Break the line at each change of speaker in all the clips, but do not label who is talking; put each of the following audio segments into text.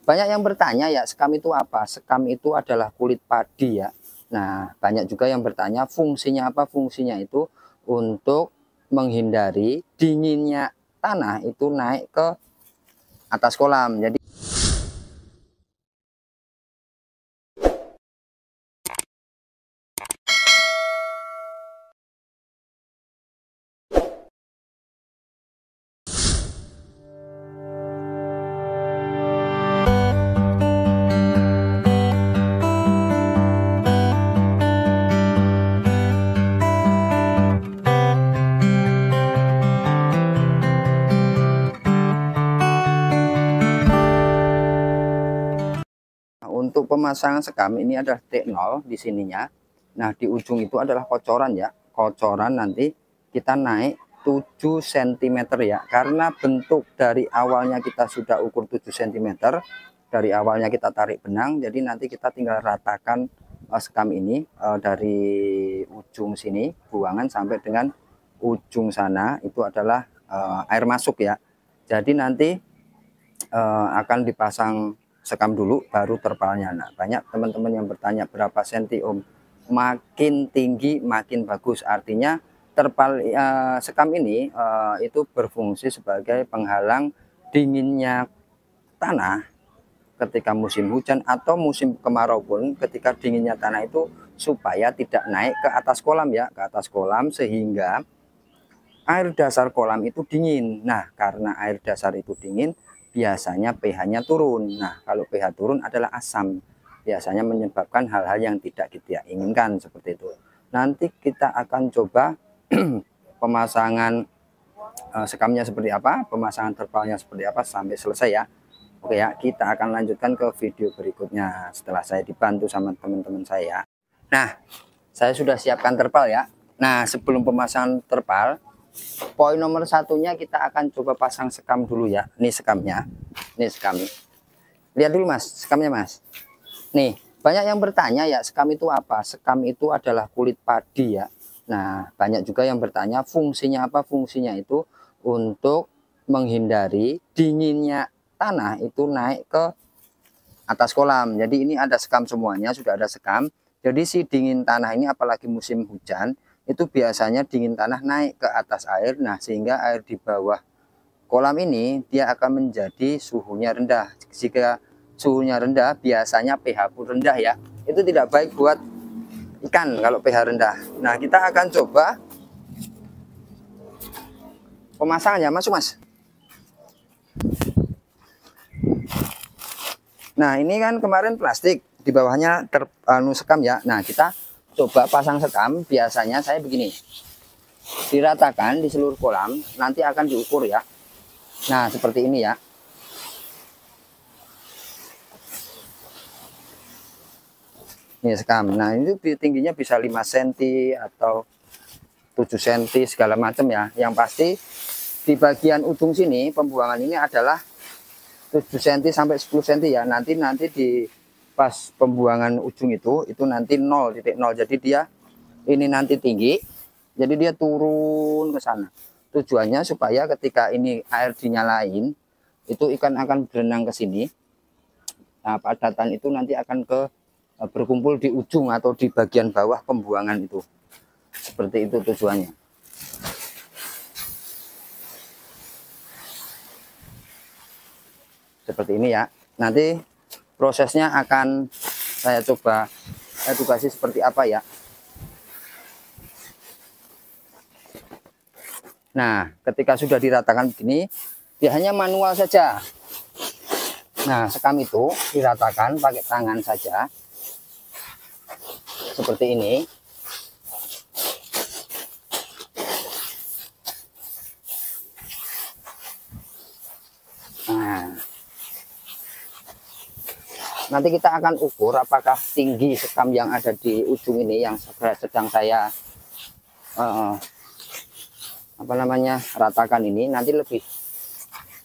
banyak yang bertanya ya, sekam itu apa? Sekam itu adalah kulit padi ya. Nah, banyak juga yang bertanya fungsinya apa? Fungsinya itu untuk menghindari dinginnya tanah itu naik ke atas kolam. Jadi untuk pemasangan sekam ini adalah T0 di sininya. Nah, di ujung itu adalah kocoran ya. Kocoran nanti kita naik 7 cm ya. Karena bentuk dari awalnya kita sudah ukur 7 cm. Dari awalnya kita tarik benang, jadi nanti kita tinggal ratakan sekam ini dari ujung sini buangan sampai dengan ujung sana itu adalah air masuk ya. Jadi nanti akan dipasang sekam dulu baru terpalnya. Nah, banyak teman-teman yang bertanya berapa senti Om. Makin tinggi makin bagus, artinya terpal sekam ini itu berfungsi sebagai penghalang dinginnya tanah ketika musim hujan atau musim kemarau pun, ketika dinginnya tanah itu supaya tidak naik ke atas kolam ya, ke atas kolam, sehingga air dasar kolam itu dingin. Nah, karena air dasar itu dingin, biasanya pH-nya turun. Nah, kalau pH turun adalah asam, biasanya menyebabkan hal-hal yang tidak kita inginkan seperti itu. Nanti kita akan coba pemasangan sekamnya seperti apa, pemasangan terpalnya seperti apa sampai selesai ya. Oke ya, kita akan lanjutkan ke video berikutnya setelah saya dibantu sama teman-teman saya. Nah, saya sudah siapkan terpal ya. Nah, sebelum pemasangan terpal, poin nomor satunya kita akan coba pasang sekam dulu ya. Ini sekamnya, ini sekam. Lihat dulu mas, sekamnya mas. Nih, banyak yang bertanya ya, sekam itu apa? Sekam itu adalah kulit padi ya. Nah, banyak juga yang bertanya fungsinya apa? Fungsinya itu untuk menghindari dinginnya tanah itu naik ke atas kolam. Jadi ini ada sekam semuanya, sudah ada sekam. Jadi si dingin tanah ini apalagi musim hujan, itu biasanya dingin tanah naik ke atas air. Nah, sehingga air di bawah kolam ini dia akan menjadi suhunya rendah. Jika suhunya rendah, biasanya pH pun rendah ya. Itu tidak baik buat ikan kalau pH rendah. Nah, kita akan coba pemasangannya, masuk mas. Nah, ini kan kemarin plastik, di bawahnya sekam ya. Nah, kita coba pasang sekam. Biasanya saya begini, diratakan di seluruh kolam, nanti akan diukur ya. Nah, seperti ini ya. Ini sekam. Nah, ini tingginya bisa 5 cm atau 7 cm segala macam ya. Yang pasti di bagian ujung sini pembuangan ini adalah 7 cm sampai 10 cm ya. Nanti di pas pembuangan ujung itu nanti 0.0. Jadi dia ini nanti tinggi, jadi dia turun ke sana. Tujuannya supaya ketika ini air dinyalain, itu ikan akan berenang ke sini. Nah, padatan itu nanti akan berkumpul di ujung atau di bagian bawah pembuangan itu. Seperti itu tujuannya. Seperti ini ya. Nanti prosesnya akan saya coba edukasi seperti apa ya. Nah, ketika sudah diratakan begini, dia hanya manual saja. Nah, sekam itu diratakan pakai tangan saja. Seperti ini. Nah, nanti kita akan ukur apakah tinggi sekam yang ada di ujung ini yang sedang saya ratakan ini, nanti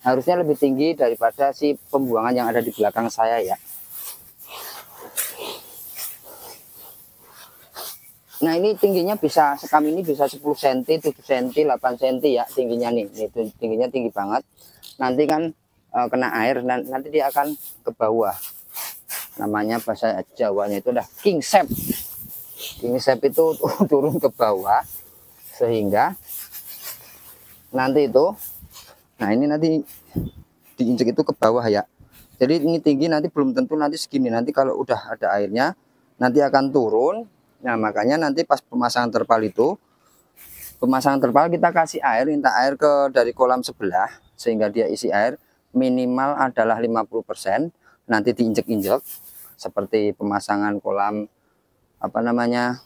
harusnya lebih tinggi daripada si pembuangan yang ada di belakang saya ya. Nah, ini tingginya sekam ini bisa 10 cm, 7 cm, 8 cm ya tingginya nih. Itu tingginya tinggi banget. Nanti kan kena air, nanti dia akan ke bawah. Namanya bahasa Jawanya itu udah king shape. King shape itu turun ke bawah sehingga nanti itu, nah ini nanti diinjek itu ke bawah ya. Jadi ini tinggi, nanti belum tentu nanti segini. Nanti kalau udah ada airnya nanti akan turun. Nah makanya nanti pas pemasangan terpal itu, pemasangan terpal kita kasih air, minta air ke dari kolam sebelah sehingga dia isi air minimal adalah 50%. Nanti diinjek-injek seperti pemasangan kolam apa namanya,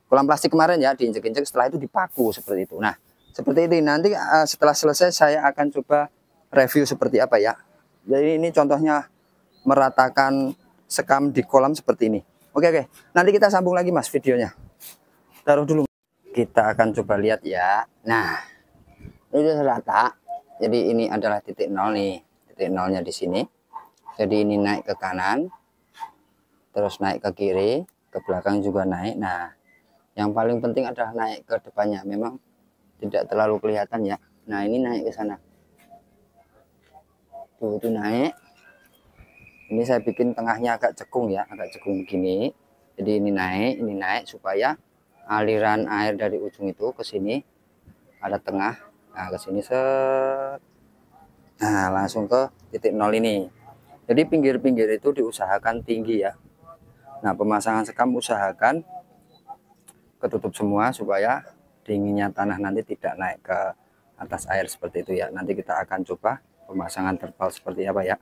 kolam plastik kemarin ya, diinjek-injek, setelah itu dipaku seperti itu. Nah seperti ini nanti setelah selesai saya akan coba review seperti apa ya. Jadi ini contohnya meratakan sekam di kolam seperti ini. Oke, nanti kita sambung lagi Mas videonya. Taruh dulu. Kita akan coba lihat ya. Nah ini sudah rata. Jadi ini adalah titik nol nih, titik nolnya di sini. Jadi ini naik ke kanan, terus naik ke kiri, ke belakang juga naik. Nah yang paling penting adalah naik ke depannya. Memang tidak terlalu kelihatan ya. Nah ini naik ke sana. Tuh itu naik. Ini saya bikin tengahnya agak cekung ya, agak cekung begini. Jadi ini naik supaya aliran air dari ujung itu ke sini ada tengah. Nah ke sini set. Nah langsung ke titik nol ini. Jadi pinggir-pinggir itu diusahakan tinggi ya. Nah pemasangan sekam usahakan ketutup semua supaya dinginnya tanah nanti tidak naik ke atas air seperti itu ya. Nanti kita akan coba pemasangan terpal seperti apa ya.